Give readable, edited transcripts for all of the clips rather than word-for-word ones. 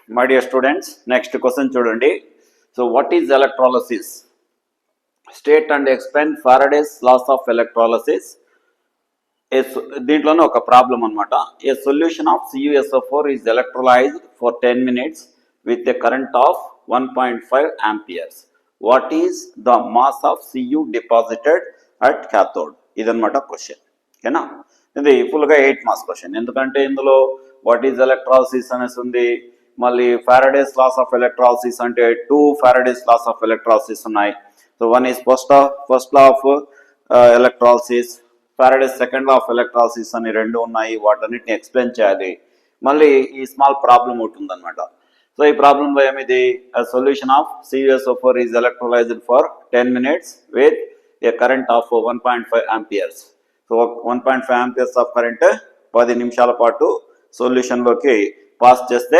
My dear students, next question చూడండి. So what is electrolysis? State and explain Faraday's laws of electrolysis. దీంట్లోనే ఒక problem అనమాట. A solution of CuSO4 is electrolyzed for 10 minutes with a current of 1.5 amperes. What is the mass of Cu deposited at cathode? ఇదన్నమాట question. ఓకేనా? ఇది ఫుల్గా 8 marks question. ఎందుకంటే ఇందులో what is electrolysis అనేసి ఉంది, మళ్ళీ ఫారడేస్ లాస్ ఆఫ్ ఎలక్ట్రాలసిస్ అంటే 2 ఫారడేస్ లాస్ ఆఫ్ ఎలక్ట్రాలసిస్ ఉన్నాయి. So one is first law of electrolysis, Faraday's second law of electrolysis అని 2 ఉన్నాయి. వాటన్నిటిని ఎక్స్ప్లెయిన్ చేయాలి. మళ్ళీ ఈ స్మాల్ ప్రాబ్లం ఉంటుంది అనమాట. సో ఈ ప్రాబ్లంలో ఏమిది, solution of CuSO4 is electrolysed for 10 minutes with a current of 1.5 amperes. So 1.5 amperes of current 10 నిమిషాల పాటు సొల్యూషన్లోకి పాస్ చేస్తే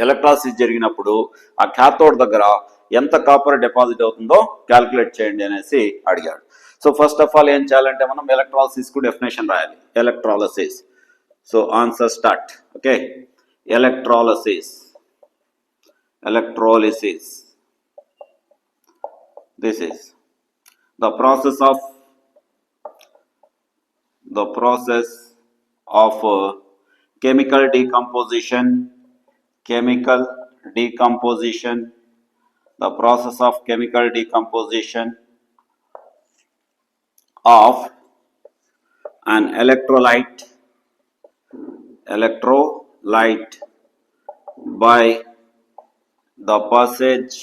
ఎలక్ట్రాలసిస్ జరిగినప్పుడు ఆ క్యాథోడ్ దగ్గర ఎంత కాపర్ డిపాజిట్ అవుతుందో క్యాల్కులేట్ చేయండి అనేసి అడిగాడు. సో ఫస్ట్ ఆఫ్ ఆల్ ఏం చేయాలంటే మనం ఎలక్ట్రాలసిస్ కు డెఫినేషన్ రాయాలి. Electrolysis. So answer start. Okay, electrolysis. This is the process of chemical decomposition, the process of chemical decomposition of an electrolyte by the passage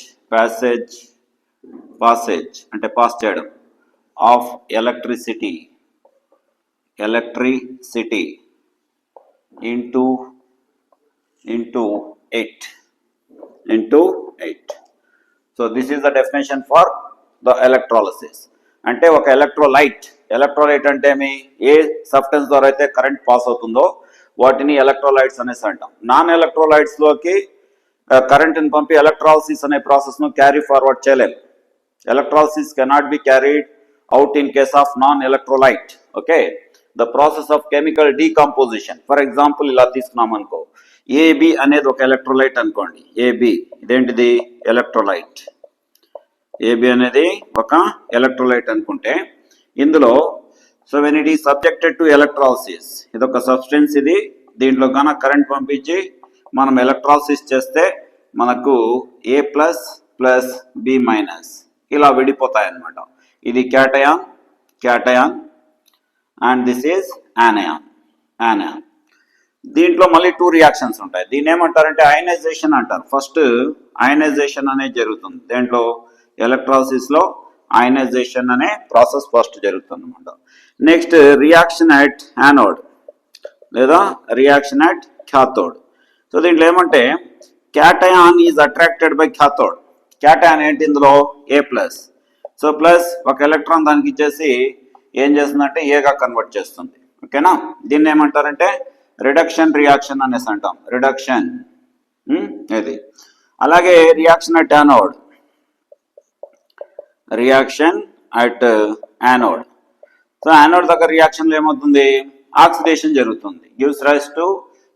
అంటే pass చేయడం of electricity into it. So this is the definition for the electrolysis. అంటే ఒక electrolyte అంటే ఏ substance ద్వారా అయితే current pass అవుతుందో వాటిని electrolytes అనేసి అంటాం. నాన్ ఎలక్ట్రోలైట్స్ లోకి కరెంట్ని పంపి ఎలక్ట్రాలసిస్ అనే ప్రాసెస్ ను క్యారీ ఫార్వర్డ్ చేయలేము. Electrolysis cannot be carried out in case of non electrolyte. Okay, the process of chemical decomposition. For example ఇలా తీసుకున్నాం అనుకో, ఏబి అనేది ఒక ఎలక్ట్రోలైట్ అనుకోండి. ఏబి ఇదేంటిది, ఎలక్ట్రోలైట్. ఏబి అనేది ఒక ఎలక్ట్రోలైట్ అనుకుంటే ఇందులో so when it is subjected to electrolysis, ఇదొక సబ్స్టెన్స్. ఇది దీంట్లో కన్నా కరెంట్ పంపించి మనం ఎలక్ట్రాలసిస్ చేస్తే మనకు A plus plus B minus ఇలా విడిపోతాయి అన్నమాట. ఇది క్యాటయాన్ అండ్ దిస్ ఈజ్ యానయాన్. దీంట్లో మళ్ళీ 2 రియాక్షన్స్ ఉంటాయి. దీన్ని ఏమంటారంటే అయనైజేషన్ అంటారు. ఫస్ట్ అయనైజేషన్ అనేది జరుగుతుంది. దేంట్లో, ఎలక్ట్రాలసిస్ లో అయనైజేషన్ అనే ప్రాసెస్ ఫస్ట్ జరుగుతుంది అనమాట. నెక్స్ట్ రియాక్షన్ అట్ యానోడ్ లేదా రియాక్షన్ అట్ క్యాథోడ్. సో దీంట్లో ఏమంటే cation is attracted by cathode. Cation ఏంటి ఇందులో, A ప్లస్. సో ప్లస్ ఒక ఎలక్ట్రాన్ దానికి ఇచ్చేసి ఏం చేస్తుందంటే ఏగా కన్వర్ట్ చేస్తుంది. ఓకేనా, దీన్ని ఏమంటారంటే రిడక్షన్ రియాక్షన్ అనేసి అంటాం. రిడక్షన్ ఇది. అలాగే reaction at anode so anode దగ్గర రియాక్షన్ లో ఏమవుతుంది, ఆక్సిడేషన్ జరుగుతుంది. Gives rise to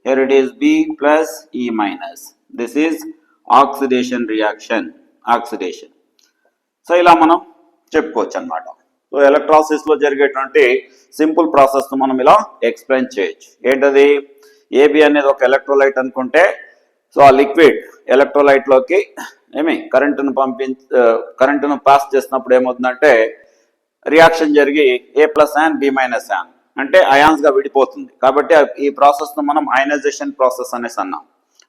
here it is B plus E minus. This is oxidation reaction. So ఇలా మనం చెప్పుకోవచ్చు అన్నమాట. సో ఎలక్ట్రాలసిస్ లో జరిగేటువంటి సింపుల్ ప్రాసెస్ మనం ఇలా ఎక్స్ప్లెయిన్ చేయొచ్చు. ఏంటది, ఏబి అనేది ఒక ఎలక్ట్రోలైట్ అనుకుంటే సో ఆ లిక్విడ్ ఎలక్ట్రోలైట్ లోకి కరెంటును పాస్ చేసినప్పుడు ఏమవుతుందంటే రియాక్షన్ జరిగి A plus and B minus an అంటే అయాన్స్ గా విడిపోతుంది. కాబట్టి ఈ ప్రాసెస్ ను మనం అయనైజేషన్ ప్రాసెస్ అనేసి అన్నాం.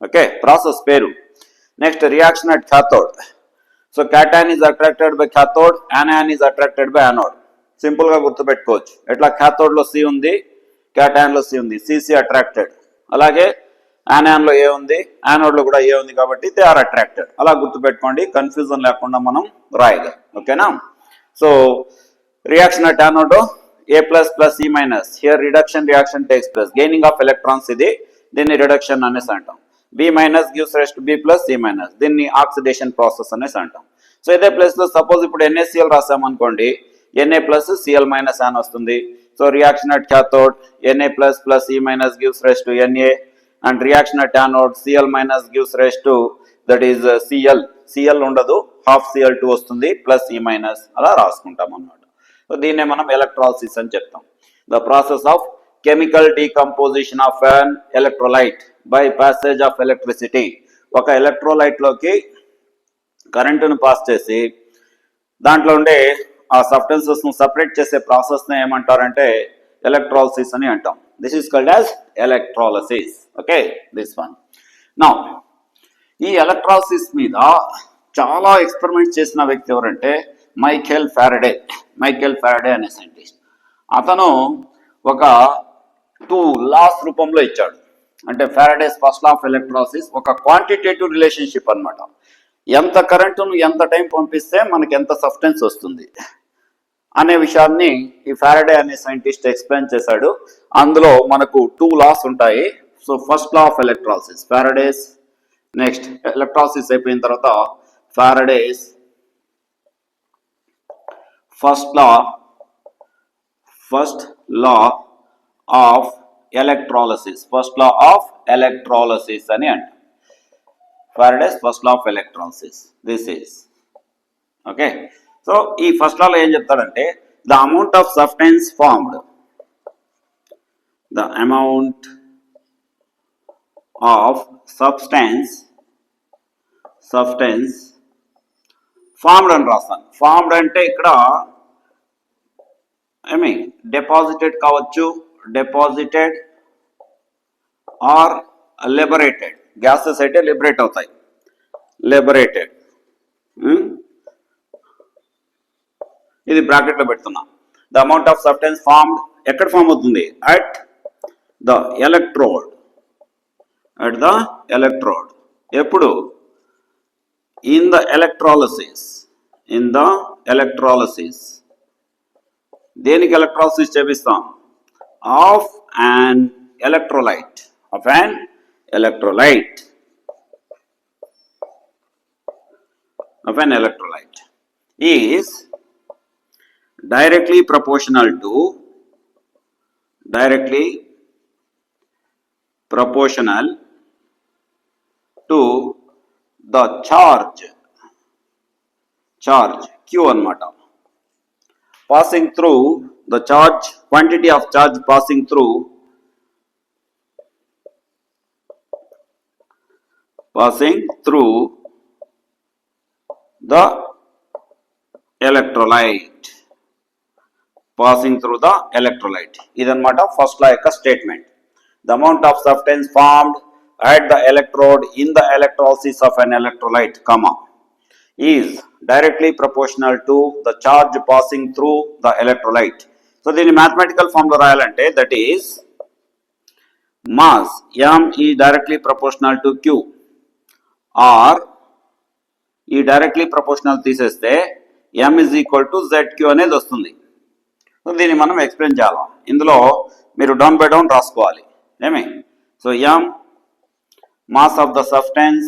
ఓకే, ప్రాసెస్ పేరు. Next reaction at cathode. So cation is attracted by cathode, యానయాన్ is attracted by anode. Simple గా గుర్తుపెట్టుకోవచ్చు. ఎట్లా, క్యాథోడ్ లో C ఉంది, క్యాటయాన్ లో C ఉంది, CC అట్రాక్టెడ్. అలాగే యానయాన్ లో A ఉంది, యానోడ్ లో కూడా A ఉంది, కాబట్టి దే ఆర్ అట్రాక్టెడ్. అలా గుర్తుపెట్టుకోండి, కన్ఫ్యూజన్ లేకుండా మనం రాయగలం. ఓకేనా. So reaction at anode A plus plus E minus. Here reduction reaction takes place. Gaining of electrons ఇది, దీన్ని రిడక్షన్ అనేసి అంటాం. B minus gives rise to B plus C minus. దీన్ని ఆక్సిడేషన్ ప్రాసెస్ అనేసి అంటాం. సో ఇదే ప్లేస్ లో suppose ఇప్పుడు NaCl రాసామనుకోండి, Na plus Cl minus అని వస్తుంది. So reaction at cathode Na plus plus E minus gives rise to Na and reaction at anode Cl minus gives rise to that is Cl ఉండదు, half Cl2 వస్తుంది plus E minus అలా రాసుకుంటాం అన్నమాట. So దీన్నే మనం electrolysis అని చెప్తాం. The process of chemical decomposition of an electrolyte by passage of electricity. ఒక ఎలక్ట్రోలైట్ లోకి కరెంటును పాస్ చేసి దాంట్లో ఉండే ఆ సబ్స్టెన్సెస్ ను సపరేట్ చేసే ప్రాసెస్ ని ఏమంటారంటే ఎలక్ట్రాలిసిస్ అని అంటాం. This is called as electrolysis. Okay, this one. Now ఈ ఎలక్ట్రాలిసిస్ మీద చాలా ఎక్స్పెరిమెంట్స్ చేసిన వ్యక్తి ఎవరంటే మైఖేల్ ఫారడే అనే సైంటిస్ట్. అతను ఒక 2 లాస్ రూపంలో ఇచ్చాడు. అంటే Faraday's first law of electrolysis ఒక క్వాంటిటేటివ్ రిలేషన్షిప్ అన్నమాట. ఎంత కరెంటును ఎంత టైం పంపిస్తే మనకి ఎంత సబ్స్టెన్స్ వస్తుంది అనే విషయాన్ని ఈ ఫారడే అనే సైంటిస్ట్ ఎక్స్ప్లెయిన్ చేశాడు. అందులో మనకు 2 లాస్ ఉంటాయి. So first law of electrolysis Faraday's, next electrolysis అయిపోయిన తర్వాత Faraday's first law of electrolysis అని అంటాం. Faraday's first law of electrolysis. This is okay. So ఈ ఫస్ట్ లాలో ఏం చెప్తాడంటే the amount of substance formed formed అని రాస్తాను. ఫార్మ్డ్ అంటే ఇక్కడ డిపాజిటెడ్ కావచ్చు, డిపాజిటెడ్ ఆర్ లిబరేటెడ్. గ్యాసెస్ అయితే లిబరేట్ అవుతాయి, లిబరేటెడ్. ఇది బ్రాకెట్లో పెడుతున్నా. The amount of substance formed ఎక్కడ ఫామ్ అవుతుంది? At the electrode. ఎప్పుడు? In the electrolysis. దేనికి ఎలక్ట్రాలిసిస్ చేపిస్తాం? Of an electrolyte. electrolyte is directly proportional to the charge Q అన్నమాట. passing through the charge, quantity of charge passing through the electrolyte. ఇదన్నమాట first లా యొక్క statement. The amount of substance formed at the electrode in the electrolysis of an electrolyte, is directly proportional to the charge passing through the electrolyte. So దీని mathematical form లో రాయాలంటే that is mass M is directly proportional to Q, or ఈ directly proportional తీసేస్తే M is equal to ZQ అనేది వస్తుంది. దీన్ని మనం explain చేయాలి. ఇందులో మీరు డౌన్ బై డౌన్ రాసుకోవాలి. So M mass of the substance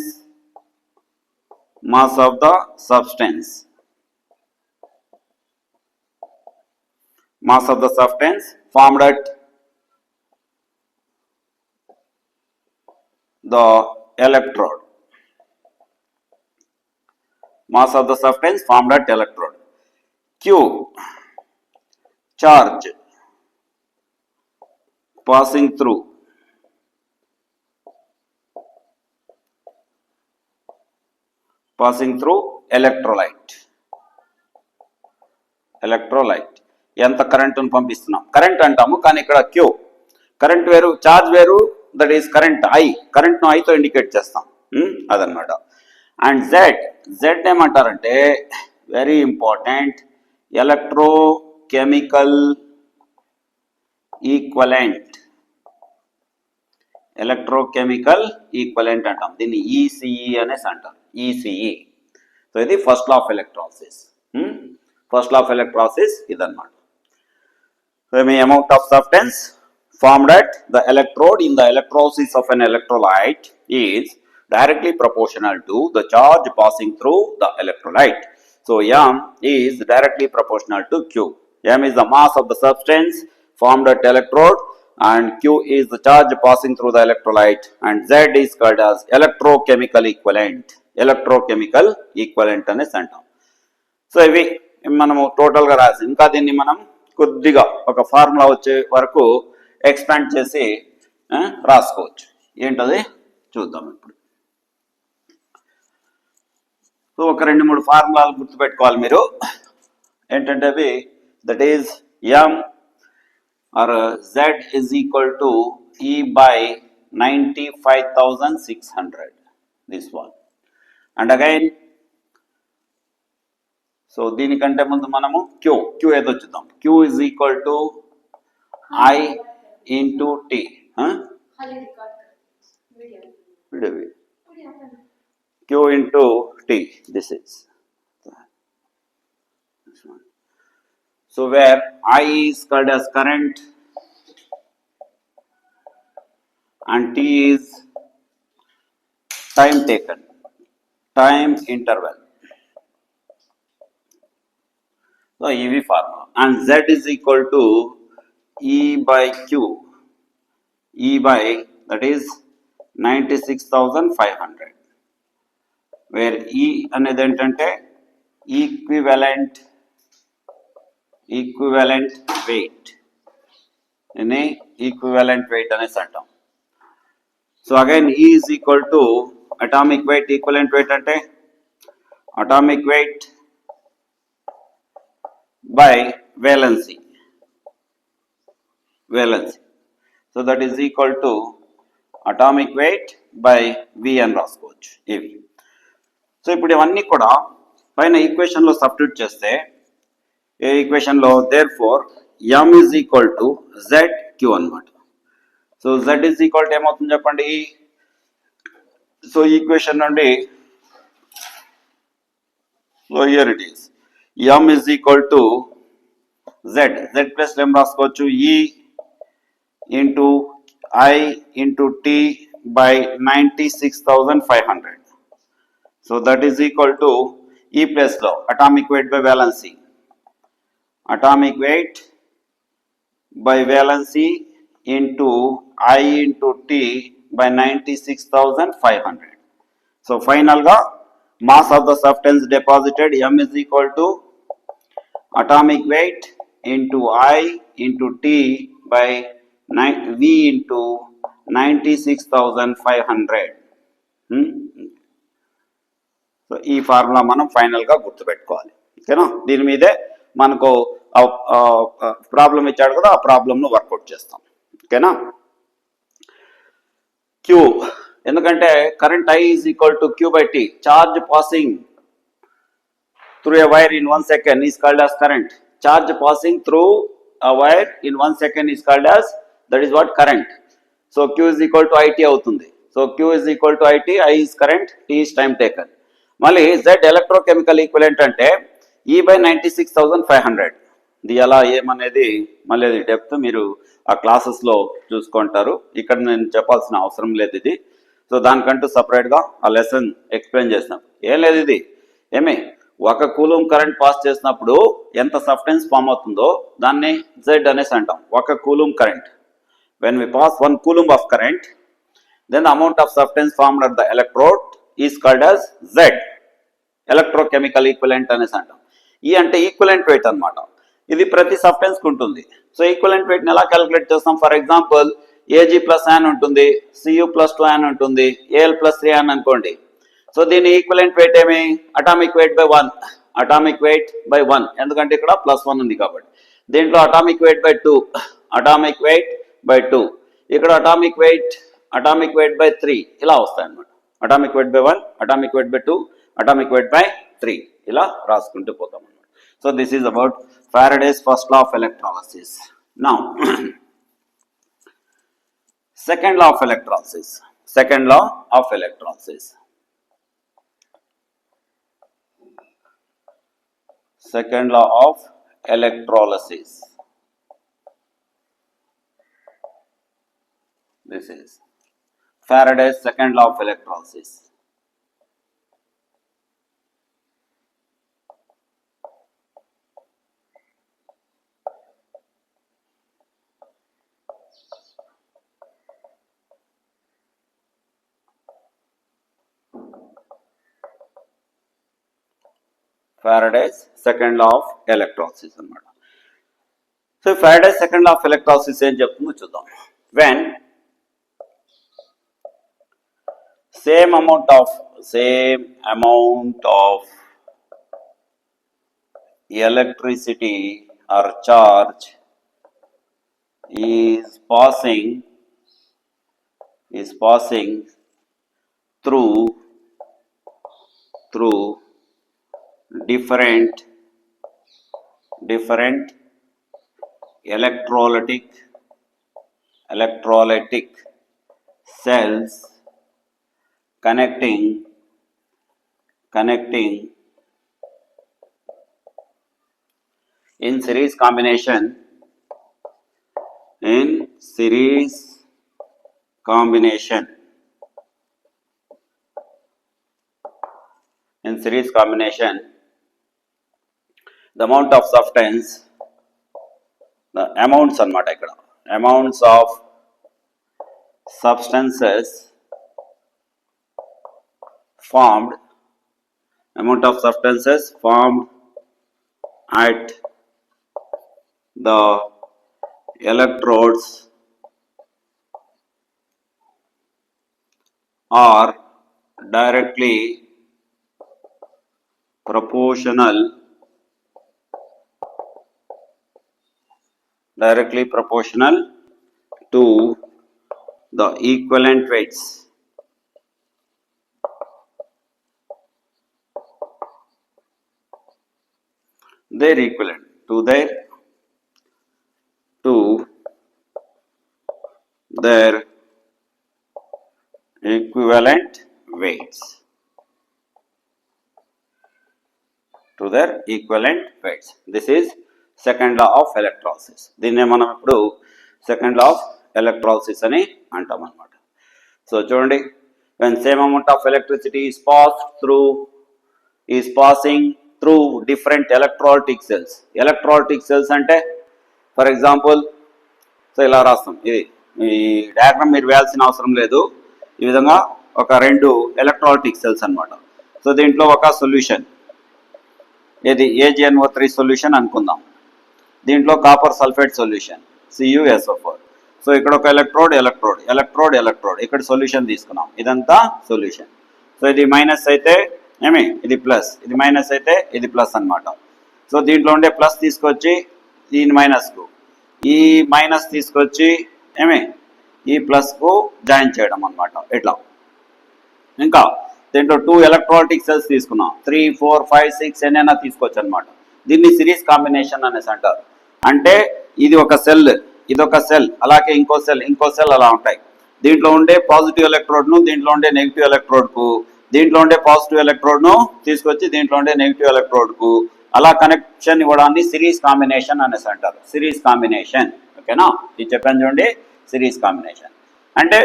formed at the electrode. Q charge passing through electrolyte. ఎంత కరెంటును పంపిస్తున్నాం? కరెంట్ అంటాము, కానీ ఇక్కడ Q కరెంట్ వేరు, చార్జ్ వేరు. That is current I. కరెంట్ను I తో ఇండికేట్ చేస్తాం. అదనమాట. అండ్ Z ఏమంటారంటే వెరీ ఇంపార్టెంట్, ఎలక్ట్రోకెమికల్ ఈక్వలెంట్ అంటాం. దీన్ని ECE అనేసి అంటారు. ECE. సో ఇది ఫస్ట్ లా ఆఫ్ ఎలక్ట్రాలిసిస్. ఇదన్నమాట. So me amount of substance formed at the electrode in the electrolysis of an electrolyte is directly proportional to the charge passing through the electrolyte. So M is directly proportional to Q. M is the mass of the substance formed at electrode and Q is the charge passing through the electrolyte, and Z is called as electrochemical equivalent. Electrochemical equivalent అనేసి అంటాం. So ఇవి మనము టోటల్గా రాసి ఇంకా దీన్ని మనం కొద్దిగా ఒక ఫార్ములా వచ్చే వరకు ఎక్స్పాండ్ చేసి రాసుకోవచ్చు. ఏంటది చూద్దాం ఇప్పుడు. సో ఒక 2-3 ఫార్ములాలు గుర్తుపెట్టుకోవాలి మీరు. ఏంటంటే అవి that is M or Z is equal to E by 95,600, this one. And again, so దీనికంటే ముందు మనము Q ఏదో చూద్దాం. Q is equal to I into T. Q into T, this is. So where I is called as current and T is time taken, time interval. So EV formula, and Z is equal to E by Q, E by that is 96,500, where E అనేది ఏంటంటే equivalent weight అని equivalent weight అనేసి అంటాం. So again E is equal to atomic weight. Equivalent weight అంటే atomic weight by valency. So that is equal to atomic weight by V అని రాసుకోవచ్చు ఇవి. So ఇప్పుడు ఇవన్నీ కూడా పైన ఈక్వేషన్ లో సబ్స్టిట్యూట్ చేస్తే ఈ ఈక్వేషన్ లో therefore M is equal to ZQ అన్నమాట. So Z is equal to ఏమవుతుంది చెప్పండి. సో ఈక్వేషన్ నుండి so here it is, M is equal to Z plus M రాసుకోవచ్చు E into I into T by 96,500. So that is equal to E plus లో atomic weight by valency. Atomic weight by valency into I into T by 96,500. So final గా mass of the substance deposited M is equal to atomic weight into I into T by V into 96,500. So ఈ formula మనం final గా గుర్తుపెట్టుకోవాలి. ఓకేనా, దీని మీదే మనకు problem ఇచ్చాడు కదా, ఆ ప్రాబ్లంను వర్కౌట్ చేస్తాం. ఓకేనా. Q ఎందుకంటే current I is equal to Q by T, charge passing through a wire in 1 second is called as current. Charge passing through a wire in 1 second is called as, that is what, current. So Q is equal to IT అవుతుంది. So Q is equal to IT, I is current, T is time taken. మళ్ళీ Z electrochemical equivalent అంటే E by 96,500. ఇది ఎలా ఏమనేది మళ్ళీ అది depth మీరు ఆ క్లాసెస్లో చూసుకుంటారు. ఇక్కడ నేను చెప్పాల్సిన అవసరం లేదు ఇది. సో దానికంటూ సపరేట్గా ఆ లెసన్ ఎక్స్ప్లెయిన్ చేసినాం. ఏం లేదు, ఇది ఏమి 1 కూలూమ్ కరెంట్ పాస్ చేసినప్పుడు ఎంత సబ్స్టెన్స్ ఫామ్ అవుతుందో దాన్ని Z అనేసి అంటాం. 1 coulomb current, when we pass 1 coulomb of current, then the amount of substance formed at the electrode is called as Z, electrochemical equivalent అనేసి అంటాం. ఈ అంటే ఈక్వివలెంట్ వెయిట్ అనమాట. ఇది ప్రతి సబ్స్టెన్స్ కు ఉంటుంది. సో ఈక్వివలెంట్ వెయిట్ ని ఎలా క్యాలిక్యులేట్ చేస్తాం? For example Ag plus An ఉంటుంది, Cu plus 2An ఉంటుంది, Al plus 3An అనుకోండి. సో దీని ఈక్వివలెంట్ వెయిట్ ఏమి? Atomic weight by 1, atomic weight by 1, ఎందుకంటే ఇక్కడ +1 ఉంది కాబట్టి. దీంట్లో atomic weight by 2, atomic weight by 2, ఇక్కడ అటామిక్ వెయిట్ బై 3, ఇలా వస్తాయి అన్నమాట. Atomic weight by 1, atomic weight by 2, atomic weight by 3, ఇలా రాసుకుంటూ పోతాం అన్నమాట. So this is about Faraday's first law of electrolysis. Now second law of electrolysis. Second law of electrolysis. Second law of electrolysis. This is Faraday's second law of electrolysis. Faraday's second law of electrolysis అన్నమాట. So Faraday's second law of electrolysis ఏం చెప్తుందో చూద్దాం. When same amount of electricity or charge is passing through different electrolytic cells connecting in series combination the amount of substance, the amounts అన్నమాట ఇక్కడ amounts of substances formed at the electrodes are directly proportional to the equivalent weights. Their equivalent to their equivalent weights. This is second law of electrolysis. దీన్నే మనం ఇప్పుడు second law of electrolysis అని అంటాం అన్నమాట. So చూడండి, when same amount of electricity is passing through different electrolytic cells. Electrolytic cells అంటే for example so ఇలా రాస్తాం. ఇది ఈ డయాగ్రామ్ మీరు వేయాల్సిన అవసరం లేదు. ఈ విధంగా ఒక 2 ఎలక్ట్రాలిటిక్ సెల్స్ అన్నమాట. సో దీంట్లో ఒక సొల్యూషన్, ఇది AgNO3 సొల్యూషన్ అనుకుందాం. దీంట్లో copper sulphate solution CuSO4. So ఇక్కడ ఒక ఎలక్ట్రోడ్, ఇక్కడ సొల్యూషన్ తీసుకున్నాం. ఇదంతా సొల్యూషన్. సో ఇది మైనస్ అయితే ఇది ప్లస్, ఇది మైనస్ అయితే ఇది ప్లస్ అన్నమాట. సో దీంట్లో ఉండే ప్లస్ తీసుకొచ్చి దీని మైనస్కు, ఈ మైనస్ తీసుకొచ్చి ఈ ప్లస్కు జాయిన్ చేయడం అన్నమాట. ఇట్లా ఇంకా దీంట్లో 2 ఎలక్ట్రాలిటిక్ సెల్స్ తీసుకున్నాం. 3, 4, 5, 6 ఎన్నైనా తీసుకోవచ్చు అనమాట. దీన్ని సిరీస్ కాంబినేషన్ అనేసి అంటారు. అంటే ఇది ఒక సెల్, ఇదొక సెల్, అలాగే ఇంకో సెల్ అలా ఉంటాయి. దీంట్లో ఉండే పాజిటివ్ ఎలక్ట్రోడ్ను దీంట్లో ఉండే నెగిటివ్ ఎలక్ట్రోడ్కు, దీంట్లో ఉండే పాజిటివ్ ఎలక్ట్రోడ్ను తీసుకొచ్చి దీంట్లో ఉండే నెగిటివ్ ఎలక్ట్రోడ్కు అలా కనెక్షన్ ఇవ్వడాన్ని సిరీస్ కాంబినేషన్ అనేసి అంటారు. సిరీస్ కాంబినేషన్, ఓకేనా? ఇది చెప్పాను చూడండి, సిరీస్ కాంబినేషన్ అంటే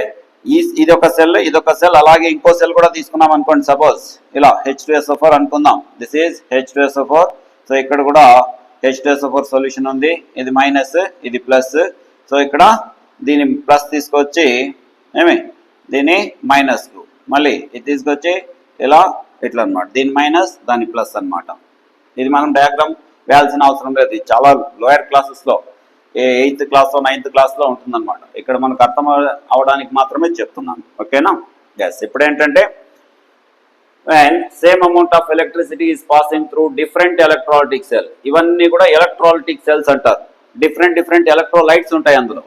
ఇదొక సెల్ అలాగే ఇంకో సెల్ కూడా తీసుకున్నాం అనుకోండి. సపోజ్ ఇలా H2SO4 అనుకుందాం. This is H2SO4. సో ఇక్కడ కూడా H2SO4 సొల్యూషన్ ఉంది. ఇది మైనస్, ఇది ప్లస్. సో ఇక్కడ దీని ప్లస్ తీసుకొచ్చి దీని మైనస్కు, మళ్ళీ ఇది తీసుకొచ్చి ఇలా ఇట్లా అనమాట. దీని మైనస్, దాని ప్లస్ అనమాట. ఇది మనం డయాగ్రామ్ వేయాల్సిన అవసరం లేదు. ఇది చాలా లోయర్ క్లాసెస్లో 8th క్లాస్లో 9th క్లాస్లో ఉంటుందన్నమాట. ఇక్కడ మనకు అర్థం అవడానికి మాత్రమే చెప్తున్నాను, ఓకేనా? ఎస్. ఇప్పుడు ఏంటంటే when same amount of electricity is passing through different electrolytic cell. ఇవన్నీ కూడా ఎలక్ట్రాలిటిక్ సెల్స్ అంటారు. డిఫరెంట్ ఎలక్ట్రోలైట్స్ ఉంటాయి అందులో.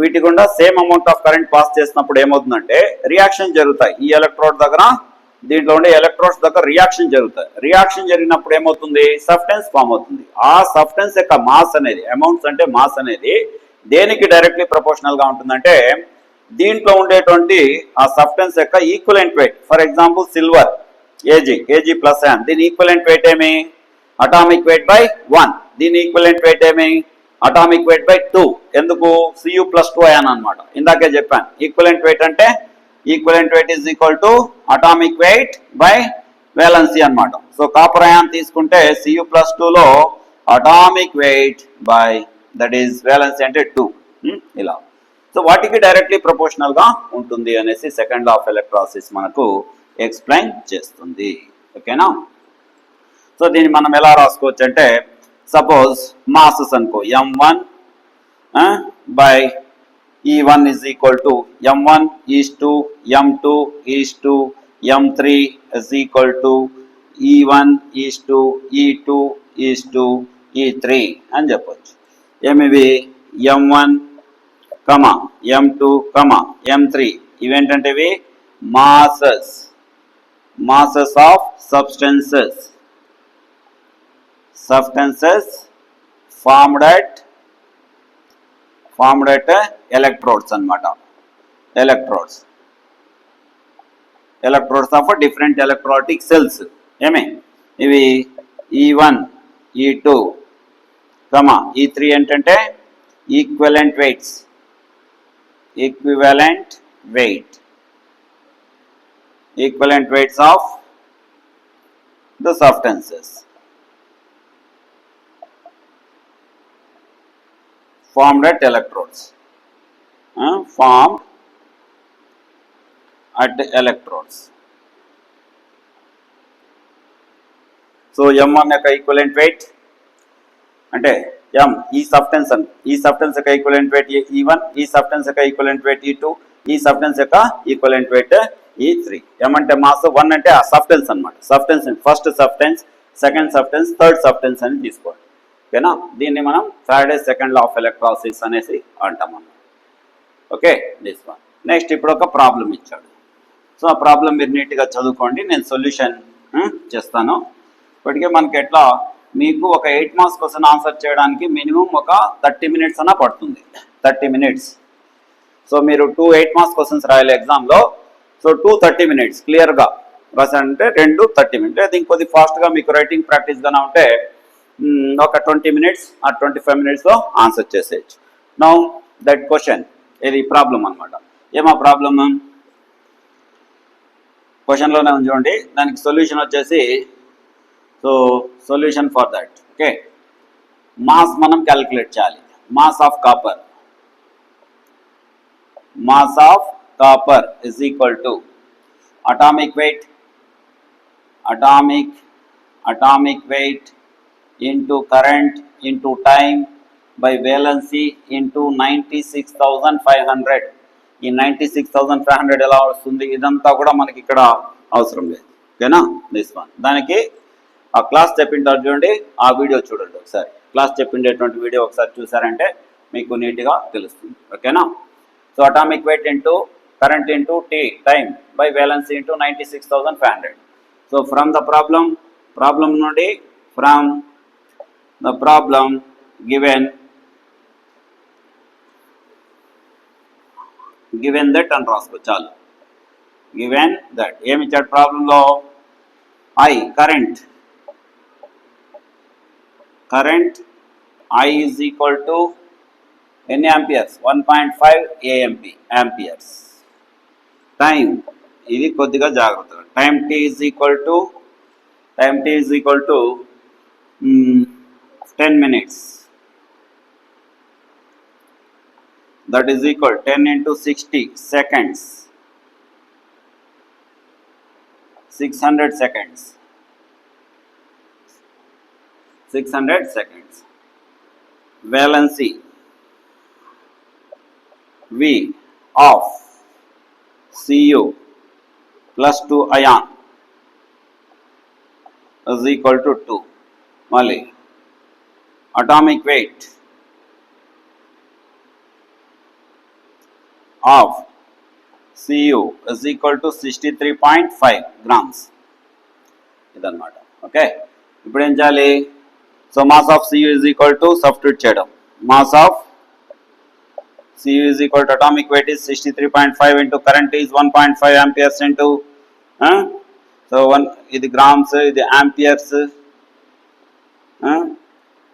వీటి గుండా same amount of current pass చేసినప్పుడు ఏమవుతుందంటే రియాక్షన్ జరుగుతాయి. ఈ ఎలక్ట్రోడ్ దగ్గర దీంట్లో ఉండే ఎలక్ట్రోడ్స్ దగ్గర రియాక్షన్ జరుగుతాయి. రియాక్షన్ జరిగినప్పుడు ఏమవుతుంది? సబ్స్టెన్స్ ఫామ్ అవుతుంది. ఆ సబ్స్టెన్స్ యొక్క మాస్ అనేది, అమౌంట్స్ అంటే మాస్ అనేది దేనికి డైరెక్ట్లీ ప్రపోర్షనల్ గా ఉంటుందంటే దీంట్లో ఉండేటువంటి ఆ సబ్స్టెన్స్ యొక్క equivalent weight. For example silver Ag plus ion, దీని ఈక్వలెంట్ వెయిట్ ఏమి? Atomic weight by 1. దీని ఈక్వలెంట్ వెయిట్ ఏమి? Atomic weight by 2. ఎందుకు? Cu+2 అయాన్ అనమాట. ఇందాకే చెప్పాను, ఈక్వలెంట్ వెయిట్ అంటే equivalent weight is equal to atomic weight by valency అనమాట. సో కాపర్ అయాన్ తీసుకుంటే Cu+2లో atomic weight by that is valency అంటే 2. ఇలా. సో వాటికి డైరెక్ట్లీ ప్రపోర్షనల్ గా ఉంటుంది అనేసి సెకండ్ లా ఆఫ్ ఎలక్ట్రాలిసిస్ మనకు ఎక్స్ప్లెయిన్ చేస్తుంది, ఓకేనా? సో దీన్ని మనం ఎలా రాసుకోవచ్చు అంటే సపోజ్ మాసెస్ అనుకో m1 by E1 is equal to m1 is to m2 is to m3 is equal to E1 is to E2 is to E3 అని చెప్పొచ్చు. ఏమివి m1, m2, m3 ఇవేంటంటే ఇవి masses of substances formed at electrodes అన్నమాట. electrodes of different electrolytic cells ఏమే ఇవి E1 E2 E3 ఏంటంటే equivalent weight weights of the substances formed at electrodes. So M1 యొక్క equivalent weight అంటే M ఈ substance యొక్క ఈక్వలెంట్ వెయిట్ E1, ఈ substance యొక్క ఈక్వలెంట్ వెయిట్ E2, ఈ సబ్స్టెన్స్ యొక్క ఈక్వలెంట్ వెయిట్ E3. M అంటే మాస్, 1 అంటే ఆ సబ్స్టెన్స్ అన్నమాట. Substance first substance, second substance, third substance అని తీసుకోండి. ఓకేనా? దీన్ని మనం Faraday's second law of electrolysis అనేసి అంటాం అన్నమాట. Okay, this one. నెక్స్ట్ ఇప్పుడు ఒక ప్రాబ్లం ఇచ్చాడు. సో ఆ ప్రాబ్లం మీరు నీట్గా చదువుకోండి, నేను సొల్యూషన్ చేస్తాను. ఇప్పటికే మనకి ఎట్లా మీకు ఒక 8 మార్క్స్ క్వశ్చన్ ఆన్సర్ చేయడానికి మినిమం ఒక 30 మినిట్స్ అన్నా పడుతుంది. 30 మినిట్స్. సో మీరు 2 8 మార్క్స్ క్వశ్చన్స్ రాయాలి ఎగ్జామ్లో. సో 2 30 మినిట్స్ క్లియర్గా రాసారంటే 2 30 మినిట్స్. అది ఇంకొద్ది ఫాస్ట్గా మీకు రైటింగ్ ప్రాక్టీస్గానే ఉంటే ఒక 20 మినిట్స్ ఆ 25 మినిట్స్లో ఆన్సర్ చేసేయచ్చు. నౌ దట్ క్వశ్చన్ ఇది ప్రాబ్లం అనమాట. ఏమా ప్రాబ్లమ్? క్వశ్చన్లోనే ఉంది చూడండి. దానికి సొల్యూషన్ వచ్చేసి, so solution for that. Okay, mass మనం క్యాలిక్యులేట్ చేయాలి. Mass of copper is equal to atomic weight into current into time by valency into 96,500. ఈ 96,500 ఎలా వస్తుంది? ఇదంతా కూడా మనకి ఇక్కడ అవసరం లేదు. ఓకేనా? This one. దానికి ఆ క్లాస్ చెప్పింటారు చూడండి, ఆ వీడియో చూడండి ఒకసారి. క్లాస్ చెప్పిండేటువంటి వీడియో ఒకసారి చూసారంటే మీకు నీట్గా తెలుస్తుంది. ఓకేనా? So atomic weight into current into time by valency into 96,500. So from the problem నుండి from the problem given that అని రాసుకో చాలు. గివెన్ దట్ ఏమి ఇచ్చాడు ప్రాబ్లంలో? Current I is equal to ఎన్ని ఆంపియర్స్? 1.5 amperes. టైం ఇది కొద్దిగా జాగ్రత్తగా. Time t is equal to 10 minutes. That is equal 10 into 60 seconds. 600 seconds. 600 seconds. Valency V of Cu plus 2 ion is equal to 2. Mali atomic weight of Cu is equal to 63.5 grams. ఇదన్నమాట. Okay, ఇప్పుడు ఏం చేయాలి? So mass of Cu is equal to substitute చేయడం. Mass of Cu is equal to atomic weight is 63.5 into current is 1.5 amperes into so 1 ఇది grams, ఇది amperes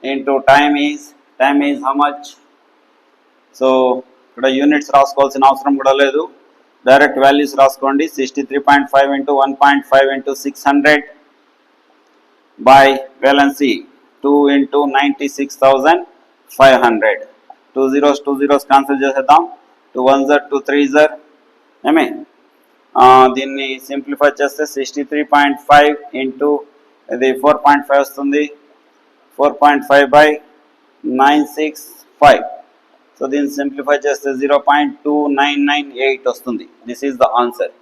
into time is how much? So ఇక్కడ units రాసుకోవాల్సిన అవసరం కూడా లేదు, direct values రాసుకోండి. 63.5 into 1.5 into 600 by valency 2 into 96,500. 2 zeros cancel చేసేద్దాం. 2 1s 2 3s ఏమే దీన్ని సింప్లిఫై చేస్తే 63.5 into ఇది 4.5 వస్తుంది. 4.5/965. సో దీన్ని సింప్లిఫై చేస్తే 0.2998 వస్తుంది. This is the answer.